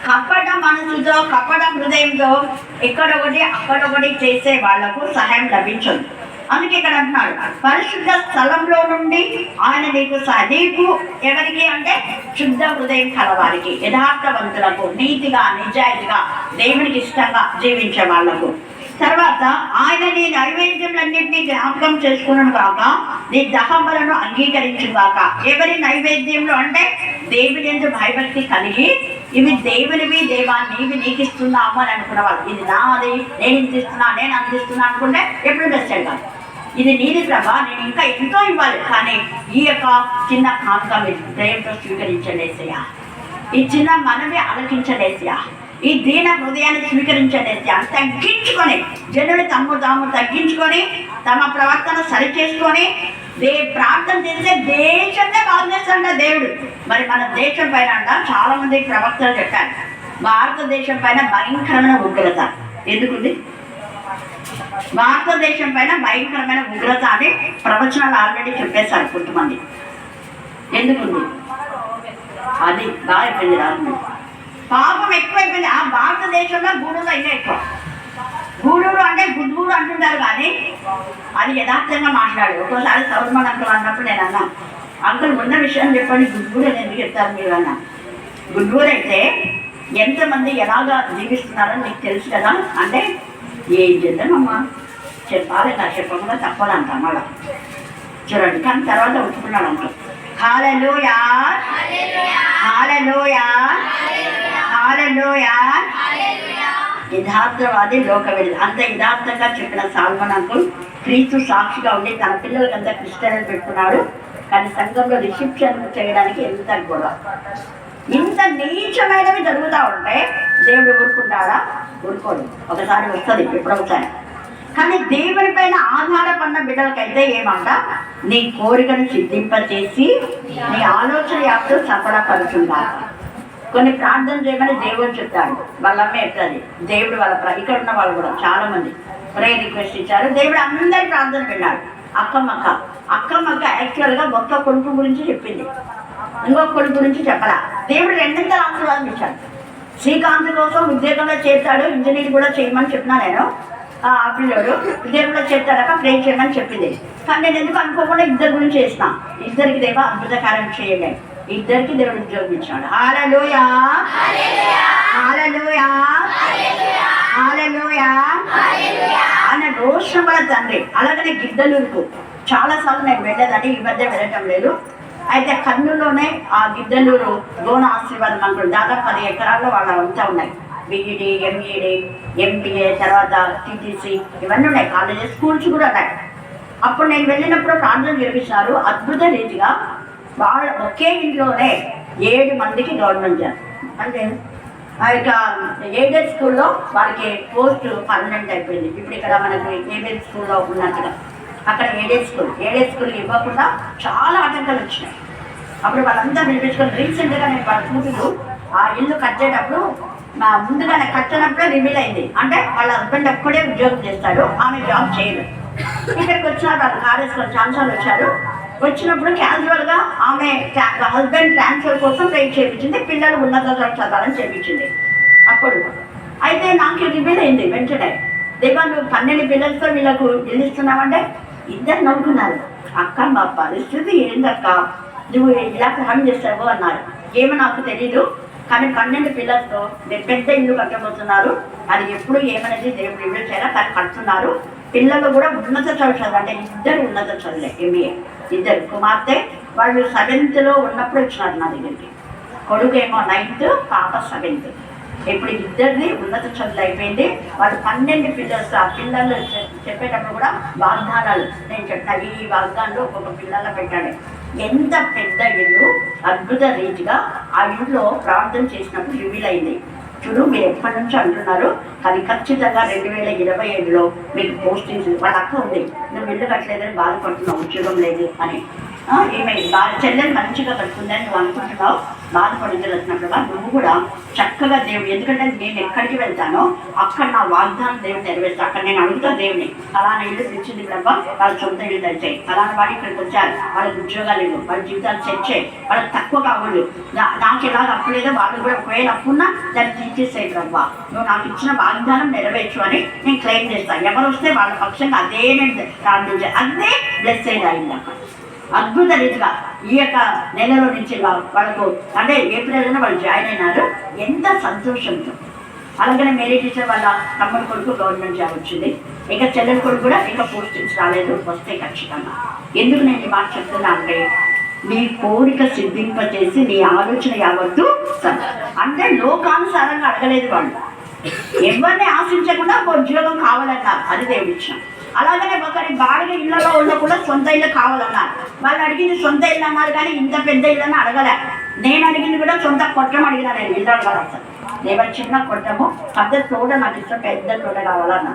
కపట మనసుతో, కపట హృదయంతో ఇక్కడొకటి అక్కడొకటి చేసే వాళ్లకు సహాయం లభించదు. అందుకే ఇక్కడ అంటున్నాడు, పరిశుద్ధ స్థలంలో నుండి ఆయన నీకు ఎవరికి అంటే శుద్ధ హృదయం కలవారికి, యథార్థవంతులకు, నీతిగా నిజాయితీగా దేవునికి ఇష్టంగా జీవించే వాళ్లకు. తర్వాత ఆయన నీ నైవేద్యములన్నింటినీ జ్ఞాపకం చేసుకున్నాను కాక, నీ దహములను అంగీకరించు కాక. ఎవరి నైవేద్యంలో అంటే దేవుని యందు భయభక్తి కలిగి, ఇవి దేవునివి, దేవా నీవి నీకు ఇస్తున్నాము అని అనుకున్నవాళ్ళు. ఇది నాది, నేను ఇంత ఇస్తున్నా, నేను అందిస్తున్నా అనుకుంటే ఎప్పుడు బెస్ట్ కాదు. ఇది నీది ప్రభా, నేను ఇంకా ఎంతో ఇవ్వాలి, కానీ ఈ యొక్క చిన్న కానుక మీరు దయంతో స్వీకరించలేసయా, ఈ చిన్న మనవి ఆలకించలేసయా, ఈ దీన హృదయాన్ని స్వీకరించలేసి అని తగ్గించుకొని, జనులు తాము తగ్గించుకొని తమ ప్రవర్తన సరిచేసుకొని ప్రార్థన చేస్తే దేశంలో బాగు చేస్తాడ దేవుడు. మరి మన దేశం పైన అంట చాలా మంది ప్రవక్తలు చెప్పారు, భారతదేశం పైన భయంకరమైన ఉగ్రత. ఎందుకుంది? భారతదేశం పైన భయంకరమైన ఉగ్రత అని ప్రవచనాలు ఆల్రెడీ చెప్పేశారు కొంతమంది. ఎందుకుంది? అది బాగా అయిపోయింది, రాజు పాపం ఎక్కువైపోయింది. ఆ భారతదేశంలో గూడూరు అయినా ఎక్కువ. గూడూరు అంటే గుడ్గూడు అంటుంటారు, కానీ అది యథార్థంగా మాట్లాడు. ఒక్కోసారి సౌర్మన్ అంకుల్ అన్నప్పుడు నేను అన్నా, అంకుల్ ఉన్న విషయం చెప్పండి, గుడ్గూడు అని ఎందుకు చెప్తారు మీరు అన్నా. గుడ్గూరు అయితే ఎంతమంది ఎలాగా జీవిస్తున్నారో నీకు తెలుసు కదా అంటే, ఏం చేద్దామమ్మా చెప్పాలి, నా చెప్పకుండా తప్పదంట మళ్ళా. చూడండి, కానీ తర్వాత ఒప్పుకున్నాడు అంకుల్. హల్లెలూయా, హల్లెలూయా, హల్లెలూయా. యథార్థవాది లోక విధి. అంత యథార్థంగా చెప్పిన సాల్మన్ అంకుల్ క్రీస్తు సాక్షిగా ఉండి తన పిల్లలకంతా క్రిస్టియన్ పెట్టుకున్నాడు, కానీ సంఘంలో రిసెప్షన్ చేయడానికి ఎంత గొడవ. ఇంత నీచమైనవి జరుగుతూ ఉంటే దేవుడు ఊరుకుంటాడా? ఊరుకోడు. ఒకసారి వస్తుంది, ఎప్పుడొకసారి. కానీ దేవుని పైన ఆధారపడిన బిడ్డలకైతే ఏమంట, నీ కోరికను సిద్ధింపచేసి నీ ఆలోచన యాప్తో సఫలపరుచుంటారు. కొన్ని ప్రార్థన చేయమని దేవుడు చెప్తాడు, వాళ్ళమ్మ చెప్తుంది. దేవుడు వాళ్ళ ఇక్కడ ఉన్న వాళ్ళు కూడా చాలా మంది ప్రేయర్ రిక్వెస్ట్ ఇచ్చారు. దేవుడు అందరి ప్రార్థన విన్నాడు. అక్కమ్మక్క యాక్చువల్గా ఒక్క కొడుకు గురించి చెప్పింది, ఇంకొక కొడుకు గురించి చెప్పరా. దేవుడు రెండింతల ఆశీర్వాదం ఇచ్చాడు. శ్రీకాంత్ కోసం ఉద్యోగంలో చేస్తాడు, ఇంజనీర్ కూడా చేయమని చెప్పినా నేను. ఆ పిల్లడు ఉద్యోగంలో చేస్తాడక ప్రే చేయమని చెప్పింది, కానీ నేను ఎందుకు అనుకోకుండా ఇద్దరు గురించి చేసిన. ఇద్దరికి దేవా అద్భుత కార్యం చేయలేదు, ఇద్దరికి దేవుడు ఉద్యోగం ఇచ్చాడు. హల్లెలూయా, హల్లెలూయా, హల్లెలూయా. ఆయన రోషం వల్ల తండ్రి. అలాగనే గిద్దలూరుకు చాలాసార్లు నేను వెళ్ళేదని, ఈ మధ్య వెళ్ళటం లేదు. అయితే కర్నూలులోనే ఆ గిద్దలూరు గోన ఆశీర్వాదం అనుకోండి, దాదాపు 10 ఎకరాల్లో వాళ్ళ అంతా ఉన్నాయి. బిఈడి, ఎంఈడి, ఎంబీఏ, తర్వాత టీటీసీ ఇవన్నీ ఉన్నాయి. కాలేజెస్, స్కూల్స్ కూడా ఉన్నాయి. అప్పుడు నేను వెళ్ళినప్పుడు ప్రార్థన జరిపించారు. అద్భుత రీతిగా వాళ్ళ ఒకే ఇంట్లోనే 7 మందికి గవర్నమెంట్ జాబ్. అంటే ఆ యొక్క ఎయిడెడ్ స్కూల్లో వాళ్ళకి పోస్ట్ పర్మనెంట్ అయిపోయింది. ఇప్పుడు ఇక్కడ మనకు ఎయిడెడ్ స్కూల్లో ఉన్నట్టుగా అక్కడ ఎయిడెడ్ స్కూల్ ఇవ్వకుండా చాలా ఆటంకాలు వచ్చినాయి. అప్పుడు వాళ్ళంతా వినిపించుకొని రీసెంట్గా నేను వాళ్ళ కూతురు ఆ ఇల్లు కట్టేటప్పుడు ముందుగానే కట్టినప్పుడే రివీల్ అయింది. అంటే వాళ్ళ హస్బెండ్ ఒక్కడే ఉద్యోగం చేస్తాడు, ఆమె జాబ్ చేయదు. ఇక్కడికి వచ్చిన వాళ్ళు కాలేజ్లో ఛాన్సాలు వచ్చారు. వచ్చినప్పుడు క్యాజువల్గా ఆమె హస్బెండ్ ట్రాన్స్ఫర్ కోసం వెయిట్ చేయించింది, పిల్లలు ఉన్నత చదవాలని చేయించింది. అప్పుడు అయితే నాకు రివీల్ అయింది వెంటనే, దేవా నువ్వు 12 పిల్లలతో వీళ్ళకు ఇల్లు ఇస్తున్నావంటే ఇద్దరు నవ్వుకున్నారు. అక్క మా పరిస్థితి ఏందక్క, నువ్వు ఇలా ప్లాన్ చేస్తావు అన్నారు. ఏమో నాకు తెలీదు, కానీ 12 పిల్లలతో పెద్ద ఇల్లు కట్టబోతున్నారు. అది ఎప్పుడు ఏమనేది దేవుడు రివీల్ చేయాలి, కానీ కడుతున్నారు. పిల్లలు కూడా ఉన్నత చదువు, అంటే ఇద్దరు ఉన్నత చదువులే, MBA ఇద్దరు కుమార్తె. వాళ్ళు 7th ఉన్నప్పుడు వచ్చినారు నా దగ్గరికి. కొడుకు ఏమో 9th, పాప 7th. ఇప్పుడు ఇద్దరిని ఉన్నత చదువులు అయిపోయింది. వాళ్ళు 12 పిల్లలు. ఆ పిల్లలు చెప్పేటప్పుడు కూడా వాగ్దానాలు నేను చెప్పిన ఈ వాగ్దానాలు ఒక్కొక్క పిల్లల పెట్టాడు. ఎంత పెద్ద ఇల్లు, అద్భుత రీతిగా ఆ ఇంట్లో ప్రార్థన చేసినప్పుడు రివీల్ అయింది. చూడు మీరు ఎప్పటి నుంచో అంటున్నారు, కానీ ఖచ్చితంగా 2027లో మీకు పోస్టింగ్స్. వాళ్ళ అక్క ఉంది, నువ్వు ఇల్లు కట్టలేదని బాధపడుతున్నావు, ఉద్యోగం లేదు అని. ఏమైంది, చెల్లెలు మంచిగా కట్టుకుందని నువ్వు అనుకుంటున్నావు, బాధపడింది వచ్చినట్టుగా నువ్వు కూడా చక్కగా దేవుడు, ఎందుకంటే నేను ఎక్కడికి వెళ్తానో అక్కడ నా వాగ్దానం దేవుడు నెరవేర్తాను. అక్కడ నేను అడుగుతా దేవుని, అలానే ఇల్లు తెచ్చింది తప్ప వాళ్ళ సొంత ఇల్లు తెచ్చాయి, అలానే వాడు ఇక్కడికి వచ్చారు, వాళ్ళకి ఉద్యోగాలు లేవు, వాళ్ళ జీవితాలు తెచ్చాయి, వాళ్ళకి తక్కువ కావాలి. నాకు ఎలాగ అప్పు లేదో వాళ్ళు కూడా ఒకవేళ అప్పున్నా దాన్ని తీసేసాయి రవ్వ, నువ్వు నాకు ఇచ్చిన వాగ్దానం నెరవేర్చు అని నేను క్లెయిమ్ చేస్తాను. ఎవరు వస్తే వాళ్ళ పక్షంగా అదే నేను ప్రార్థించాను, అదే బ్లెస్ అయింది అయింది అక్కడ అద్భుత రీతిగా. ఈ యొక్క నెలలో నుంచి వాళ్ళకు అంటే ఏప్రిల్లోనే వాళ్ళు జాయిన్ అయినారు. ఎంత సంతోషంతో. అలాగనే మేరీ టీచర్ వాళ్ళ తమ్ముడు కొడుకు గవర్నమెంట్ జాబ్ వచ్చింది. ఇక చెల్లెల కొడుకు కూడా ఇక పోస్టింగ్స్ రాలేదు, వస్తే ఖచ్చితంగా. ఎందుకు నేను ఈ మాట చెప్తున్నా అంటే, నీ కోరిక సిద్ధింపచేసి నీ ఆలోచన యావత్తు అంటే లోకానుసారంగా అడగలేదు వాళ్ళు, ఎవరిని ఆశించకుండా ఒక ఉద్యోగం కావాలన్నారు, అది దేవుడు ఇచ్చిన. అలాగనే ఒకరి బాడిగ ఇళ్లలో ఉన్న కూడా సొంత ఇల్లు కావాలన్నారు. వాళ్ళు అడిగింది సొంత ఇల్లు అన్నారు, కానీ ఇంత పెద్ద ఇల్లు అడగలే. నేను అడిగింది కూడా సొంత కొట్టం అడిగినా, నేను ఇల్లు అడగాలి. అసలు దేవుడు చిన్న కొట్టము, పెద్ద తోట నాకు ఇష్టం, పెద్ద తోట కావాలన్నా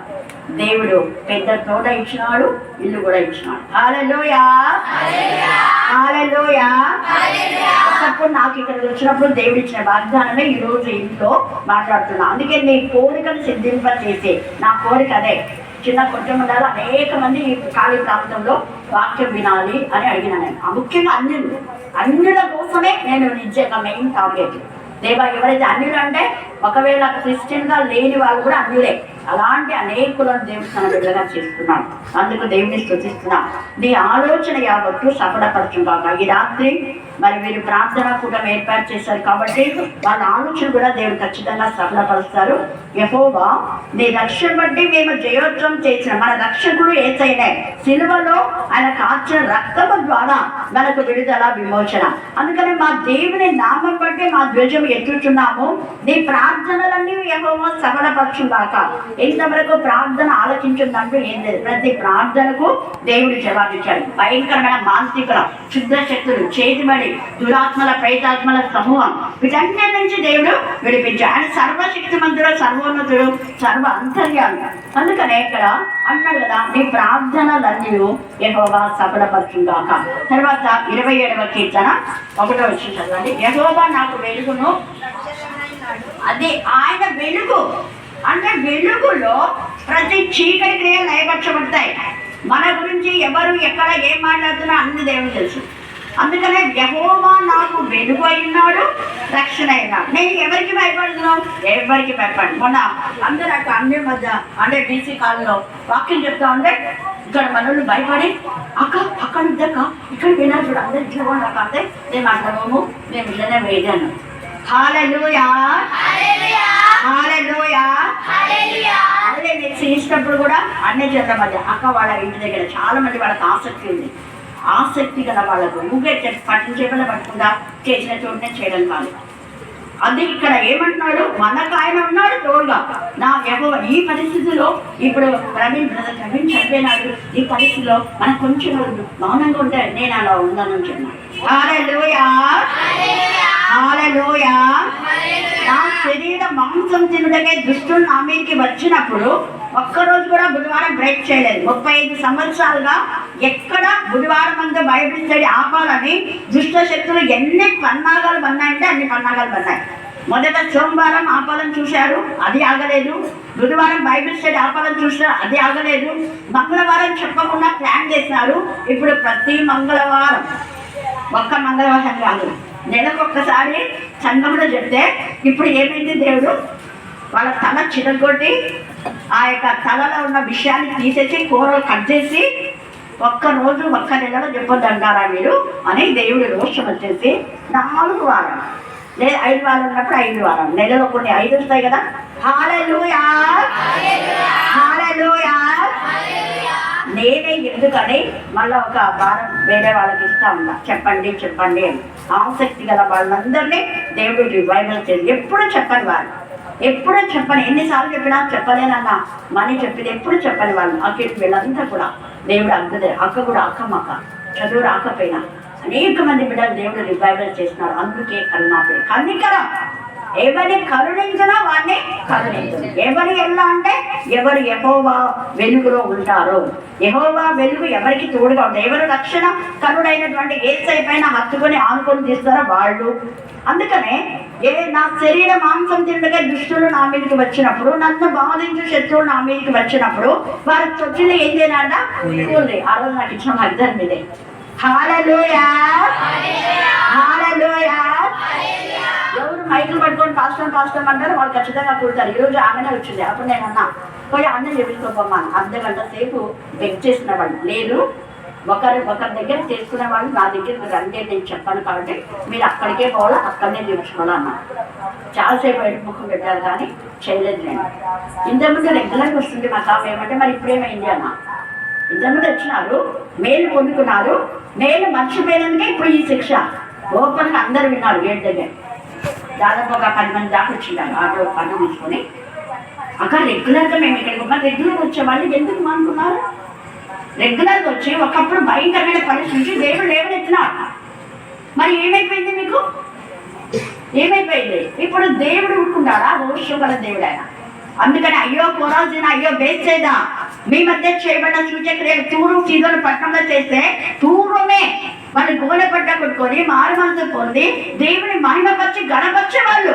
దేవుడు పెద్ద తోట ఇచ్చినాడు, ఇల్లు కూడా ఇచ్చినాడు. హల్లెలూయా హల్లెలూయా. ఒకప్పుడు నాకు ఇక్కడికి వచ్చినప్పుడు దేవుడు ఇచ్చిన వాగ్దానమే ఈ రోజు ఇంట్లో మాట్లాడుతున్నా. అందుకే నీ కోరికను సిద్ధింపచేసి, నా కోరిక అదే, చిన్న కొంచెం ఉండాలి. అనేక మంది ఈ ఖాళీ ప్రాంతంలో వాక్యం వినాలి అని అడిగినా నేను. ముఖ్యంగా అన్యుల కోసమే నేను నిజంగా మెయిన్ టార్గెట్. దేవా ఎవరైతే అన్యులు అంటే ఒకవేళ క్రిస్టియన్గా లేని వాళ్ళు కూడా అన్యులే, అలాంటి అనేకులను దేవుడు తన బిడ్డగా చేస్తున్నాడు. అందుకు దేవుని స్తుతిస్తున్నా. నీ ఆలోచన యావత్తు సఫలపరచుగాక. ఈ రాత్రి మరి వీరు ప్రార్థన కూడా ఏర్పాటు చేశారు కాబట్టి వాళ్ళ ఆలోచన కూడా దేవుడు ఖచ్చితంగా సఫలపరుస్తారు. యెహోవా నీ రక్షణ బట్టి మేము జయోత్సవం చేసిన మన రక్షకుడు యేసయ్యనే, సిలువలో ఆయన కాచిన రక్తము ద్వారా మనకు విడుదల విమోచన. అందుకని మా దేవుని నామం బట్టి మా ధ్వజం ఎత్తుచున్నాము. నీ ప్రార్థనలన్నీ యెహోవా సఫలపరచుగాక. ఇంతవరకు ప్రార్థన ఆలోచించిందంటూ ఏం లేదు, ప్రతి ప్రార్థనకు దేవుడు జవాబిచ్చాడు. భయంకరమైన మానసిక శుద్ధ శక్తులు, చేతిబడి, దురాత్మల, ప్రేతాత్మల సమూహం, వీటన్నిటి నుంచి దేవుడు విడిపించాడు. ఆయన సర్వశక్తిమంతుడు, సర్వోన్నతుడు, సర్వ అంతర్యామి. అందుకనే ఇక్కడ అంటాడు కదా, నీ ప్రార్థనలన్నీ యెహోవా సఫలపరచుగాక. తర్వాత 27వ కీర్తన 1వ వచనం చదవండి. యెహోవా నాకు వెలుగును, అది ఆయన వెలుగు అంటే వెలుగులో ప్రతి చీకటి క్రియలు లయపరచబడతాయి. మన గురించి ఎవరు ఎక్కడ ఏం మాట్లాడుతున్నా అన్ని దేవుడు తెలుసు. అందుకనే యెహోవా నాకు వెలుగు అయినాడు, రక్షణ అయినాడు. నేను ఎవరికి భయపడుతున్నావు? ఎవరికి భయపడి. మొన్న అందరూ అక్కడ అన్ని మధ్య అంటే బీసీ కాలంలో వాక్యం చెప్తా ఉంటే ఇక్కడ మనల్ని భయపడి అక్కడ ఇద్దక ఇక్కడ వినాలి చూడు, అందరు ఇట్లా కూడా నాకు అంటే నేను మాట్లాడము, నేను ఇట్లనే వేయను. హల్లెలూయా హల్లెలూయా. అదే నేను చేసినప్పుడు కూడా అన్ని జనుల మధ్య అక్క వాళ్ళ ఇంటి దగ్గర చాలా మంది వాళ్ళకి ఆసక్తి ఉంది. ఆసక్తి గల వాళ్ళకు ఊగే పట్టించేపల పట్టకుండా చేసిన చోటనే చేయడం కాదు. అది ఇక్కడ ఏమంటున్నాడు, మనకు ఆయన ఉన్నాడు తోడుగా. నా యెహోవా ఈ పరిస్థితిలో ఇప్పుడు ప్రవీణ్ చనిపోయినాడు, ఈ పరిస్థితిలో మనం కొంచెం మౌనంగా ఉంటే నేను అలా ఉన్నానని చెప్పినాడు. హల్లెలూయా హల్లెలూయా. నా శరీర మాంసం తినడమే దుష్టులు నా మీదకి వచ్చినప్పుడు ఒక్కరోజు కూడా బుధవారం బ్రేక్ చేయలేదు. 35 సంవత్సరాలుగా ఎక్కడ బుధవారం అంతా బైబిల్ స్టడీ ఆపాలని దుష్ట శక్తులు ఎన్ని పన్నాగాలు పన్నాయంటే అన్ని పన్నాగాలు పన్నాయి. మొదట సోమవారం ఆపాలని చూశారు, అది ఆగలేదు. బుధవారం బైబిల్ స్టడీ ఆపాలని చూశారు, అది ఆగలేదు. మంగళవారం చెప్పకుండా ప్లాన్ చేసినారు. ఇప్పుడు ప్రతి మంగళవారం, ఒక్క మంగళవారం కాదు, నెలకొక్కసారి సంఘంలో చెప్తే ఇప్పుడు ఏమైంది, దేవుడు వాళ్ళ తల చిరగొట్టి ఆ యొక్క తలలో ఉన్న విషయాన్ని తీసేసి కూరలు కట్ చేసి ఒక్క నెలలో చెప్పొద్దు అంటారా మీరు అని దేవుడి రోషం వచ్చేసి 4 వారాలు లేదా 5 వారాలు ఉన్నప్పుడు 5 వారాలు, నెలలో కొన్ని 5 వస్తాయి కదా. హల్లెలూయా హల్లెలూయా. నేనే ఎందుకని మళ్ళీ ఒక వారం వేరే వాళ్ళకి ఇస్తా ఉన్నా, చెప్పండి చెప్పండి అని. ఆసక్తి గల వాళ్ళందరినీ దేవుడు రివైవల్ చేసి ఎప్పుడు చెప్పని వాళ్ళు, ఎప్పుడూ చెప్పని, ఎన్నిసార్లు చెప్పినా చెప్పలేనన్నా మనీ చెప్పింది ఎప్పుడు చెప్పని వాళ్ళు. అక్కడికి వీళ్ళంతా కూడా దేవుడు అద్భుతం. అక్క కూడా అక్కమ్మక్క చదువు రాకపోయినా అనేక మంది బిడ్డలు దేవుడు రివైవల్ చేస్తున్నారు. అందుకే కరుణాపే కన్నికరం. ఎవరి కరుణించినా వాడిని కరుణించదు. ఎవరు ఎలా అంటే ఎవరు యెహోవా వెలుగులో ఉంటారో, యెహోవా వెలుగు ఎవరికి తోడుగా ఉంటారు, ఎవరు రక్షణ కరుడైనటువంటి యేసయ్య పైన హత్తుకొని ఆనుకొని తీస్తారో వాళ్ళు. అందుకనే నా శరీర మాంసం తిండగా దుష్టులు నా మీదకి వచ్చినప్పుడు, నన్ను బాధించు శత్రువులు నా మీదకి వచ్చినప్పుడు వారి తొట్టిలో ఏం చేయాలంట, కూలి. ఆ రోజు నాకు ఇచ్చిన అర్థం మీదే. హల్లెలూయా హల్లెలూయా. ఎవరు మైకులు పట్టుకొని పాస్టర్ అంటారు, వాళ్ళు ఖచ్చితంగా కూడతారు. ఈరోజు ఆమెనే వచ్చింది. అప్పుడు నేను అన్నా, పోయి అన్న చెప్పుకోమన్నాను. అర్ధగంట సేపు బెక్ చేసిన వాళ్ళు లేదు, ఒకరి దగ్గర చేసుకునే వాళ్ళు నా దగ్గర రండి నేను చెప్పాను కాబట్టి మీరు అక్కడికే పోవాలా, అక్కడనే తీర్చుకోవాలా అన్నా. చాలాసేపు బయట ముఖం పెట్టారు కానీ చేయలేదు. నేను ఇంతకుముందు రెగ్యులర్గా వస్తుంది మా కాపు. ఏమంటే మరి ఇప్పుడేమైంది అన్న, ఇంతకుముందు వచ్చినారు, మేలు పొందుకున్నారు, మేలు మర్చిపోయినందుకే ఇప్పుడు ఈ శిక్ష. ఓపెన్గా అందరు విన్నారు. గేట్ దగ్గర దాదాపు ఒక 10 మంది దాకా వచ్చిండారు. ఆటో పన్ను తీసుకొని అక్కడ రెగ్యులర్గా మేము ఇక్కడికి ఒక రెగ్యులర్గా వచ్చేవాళ్ళు ఎందుకు అనుకున్నారు. రెగ్యులర్గా వచ్చి ఒకప్పుడు భయంకరమైన పరిస్థితి దేవుడు లేవనెత్తినాడు. మరి ఏమైపోయింది మీకు, ఏమైపోయింది? ఇప్పుడు దేవుడు ఊరుకుంటాడా? రోషం గల దేవుడు ఆయన. అందుకని అయ్యో కోరాల్సిన, అయ్యో బేచేదా మీ మధ్య చేయబడిన సూచక్రియలు తూరు సీదోను పట్టణంలో చేస్తే పూర్వమే వాళ్ళు గోనె పట్ట కొట్టుకొని మారు మనసు పొంది దేవుని మహిమపరిచి గణపరిచే వాళ్ళు.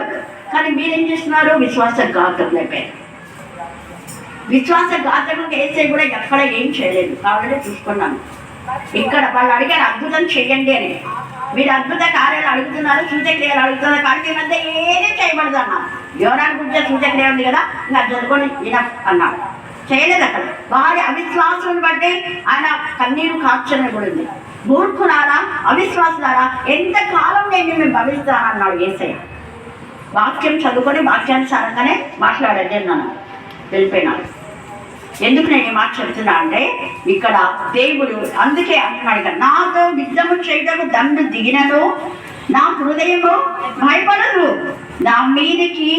కానీ మీరేం చేస్తున్నారు? విశ్వాసఘాతకులు అయిపోయారు. విశ్వాసఘాతకులకు వేసే కూడా ఎక్కడ ఏం చేయలేదు. కాబట్టి చూసుకున్నాను. ఇక్కడ వాళ్ళు అడిగారు అద్భుతం చెయ్యండి అని. మీరు అద్భుత కార్యాలు అడుగుతున్నారు, సూచక్రియలు అడుగుతున్నారు, కానీ మీ మధ్య ఏది చేయబడదు అన్నారు. యోనాను గురించి సూచక్రియ ఉంది కదా, ఇంకా చదువుకొని ఇలా అన్నాడు. చేయలేదు. అక్కడ వారి అవిశ్వాసం బట్టి ఆయన కన్నీరు కార్చని కూడా ఉంది. మూర్ఖులారా, అవిశ్వాసులారా, ఎంతకాలం నేను మేము భవిస్తానన్నాడు యేసయ్య. వాక్యం చదువుకొని వాక్యానుసారంగానే మాట్లాడండి అన్నాను. వెళ్ళిపోయినాడు. ఎందుకు నేను ఈ మాట చెప్తున్నా అంటే ఇక్కడ దేవుడు అందుకే అంటున్నాడు కదా, నాతో యుద్ధము చేయటము దండు దిగినను నా హృదయము భయపడదు, నా మీదికి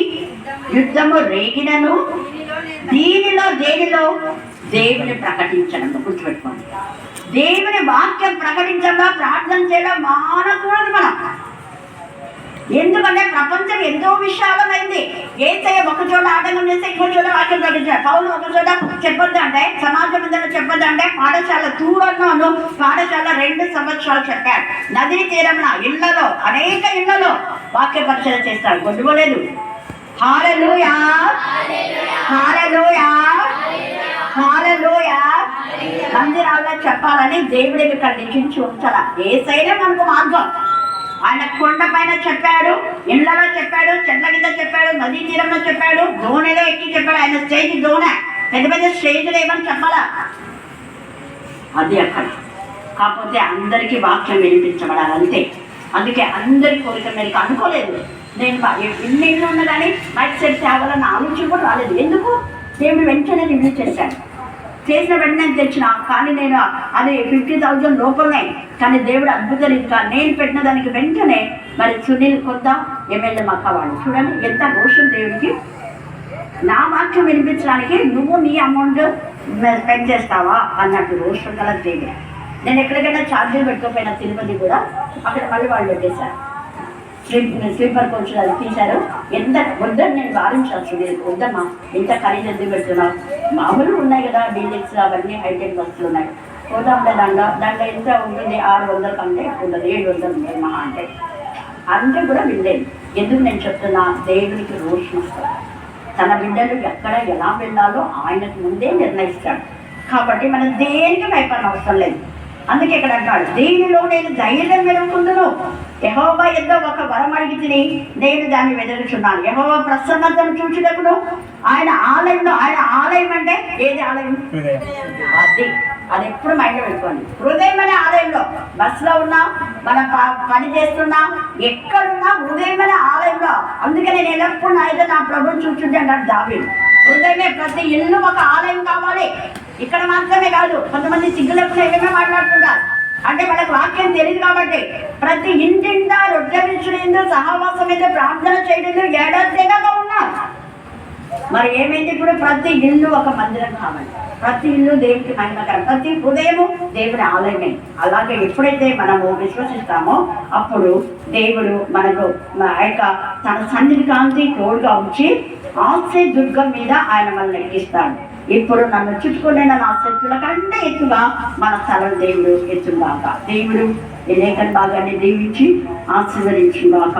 యుద్ధము రేగినను దేనిలో దేవుని ప్రకటించడం. గుర్తుపెట్టుకోండి, దేవుని వాక్యం ప్రకటించడం, ప్రార్థన చేయడం మానకూడదు మనం. ఎందుకంటే ప్రపంచం ఎంతో విశాలమైంది. యేసయ్య ఒక చోట ఆటంకం చేస్తే ఇంకో చోట వాక్యం ప్రకటించాడు. పౌలు ఒక చోట చెప్పొద్దు అంటే, సమాజం మీద చెప్పొద్దు అంటే, పాఠశాల తూరన్నాను పాఠశాల 2 సంవత్సరాలు చెప్పాడు. నదీ తీరంలో ఇళ్లలో, అనేక ఇళ్లలో వాక్య పరిచయం చేస్తాడు. కొట్టుకోలేదు. హల్లెలూయా హల్లెలూయా హల్లెలూయా. మందిరాల్లో చెప్పాలని దేవుడికి ఇక్కడ లిఖించి ఉంచాల. యేసయ్యనే మనకు మార్గం. ఆయన కొండ పైన చెప్పాడు, ఇళ్లలో చెప్పాడు, చెట్ల కింద చెప్పాడు, నదీ తీరంలో చెప్పాడు, దోణిలో ఎక్కి చెప్పాడు. ఆయన స్టేజ్ దోణె, పెద్ద పెద్ద స్టేజ్లో ఏమని చెప్పాలా, అది అక్కడ. కాకపోతే అందరికీ వాక్యం వినిపించబడాలి అంతే. అందుకే అందరి కోరిక మేరకు అనుకోలేదు. నేను ఇన్ని ఇళ్ళు ఉన్నా కానీ మైక్ సెట్ తేవాలన్న ఆలోచన కూడా రాలేదు. ఎందుకు? దేవుడు వెంటనే రిలీజ్ చేశాడు. చేసిన వెంటనే తెచ్చిన, కానీ నేను అది 50,000 లోపలనే. కానీ దేవుడు అద్భుతం. ఇంకా నేను పెట్టిన దానికి వెంటనే మరి సునీల్ కొత్త ఎమ్మెల్యే మక్కవాడు చూడండి ఎంత రోషం దేవుడికి. నా వాక్యం వినిపించడానికి నువ్వు నీ అమౌంట్ స్పెండ్ చేస్తావా అన్నట్టు రోషం గల దేవుడు. నేను ఎక్కడికైనా ఛార్జీలు పెట్టుకోపోయినా తిరుపతి కూడా అక్కడ మళ్ళీ వాళ్ళు పెట్టేశారు. స్లీపర్ కోచ్ అది తీశారు. ఎంత వద్దని నేను వారించాల్సి లేదు. వద్దమ్మా, ఎంత ఖరీదు ఎందుకు పెడుతున్నావు? మామూలు ఉన్నాయి కదా డీలెక్స్ అవన్నీ హైటెక్ బస్సులు ఉన్నాయి. పోదాంలే దాంట్లో ఎంత ఉంటుంది? 600 కంటే ఉండదు, 700 ఉంటుంది మహా అంటే కూడా వినలేదు. ఎందుకు నేను చెప్తున్నా? దేవునికి రోషం వస్తుంది. తన బిడ్డలు ఎక్కడ ఎలా వెళ్ళాలో ఆయనకు ముందే నిర్ణయిస్తాడు. కాబట్టి మనం దేనికి భయపడిన అవసరం లేదు. అందుకే ఇక్కడ అంటాడు, దీనిలో నేను ధైర్యం వెలుగుకుందును. యెహోవా యుద్ధ ఒక వరం అడిగి తిని నేను దాన్ని వెదరుచున్నాను. యెహోవా ప్రసన్నతను చూచుటకును ఆయన ఆలయంలో, ఆయన ఆలయం అంటే ఏది ఆలయం? అది ఎప్పుడు మైండ్లో పెట్టుకోండి. హృదయం అనే ఆలయంలో, బస్సులో ఉన్నా, మన పని చేస్తున్నా, ఎక్కడున్నా హృదయం అనే ఆలయంలో. అందుకని నేను ఎప్పుడు నా ప్రభుని చూచుంటే అన్నాడు దావీదు. హృదయమే, ప్రతి ఇల్లు ఒక ఆలయం కావాలి. ఇక్కడ మాత్రమే కాదు, కొంతమంది సిగ్గులకు ఏమేమో మాట్లాడుతుంటారు. అంటే వాళ్ళకి వాక్యం తెలియదు కాబట్టి ప్రతి ఇంటింటా రొట్టె విరుచుడు, సహవాసం మీద ప్రార్థన చేయడం ఏడాదిగా ఉన్నారు. మరి ఏమైంది? ఇప్పుడు ప్రతి ఇల్లు ఒక మందిరం కావాలి. ప్రతి ఇల్లు దేవుడికి మహిమకరం, ప్రతి హృదయము దేవుని ఆలయమే. అలాగే ఎప్పుడైతే మనము విశ్వసిస్తామో అప్పుడు దేవుడు మనకు తన సన్నిధి కాంతి తోడుగా ఉంచి ఆశ్రయ దుర్గం మీద ఆయన మనల్ని ఎక్కిస్తాడు. ఇప్పుడు నన్ను చుట్టుకునే నా శత్రుల కంటే ఎత్తుగా మన స్థలం దేవుడు ఎత్తుగాక. దేవుడు ఈ లేఖన భాగాన్ని దీవించి ఆశీర్వదించుగాక.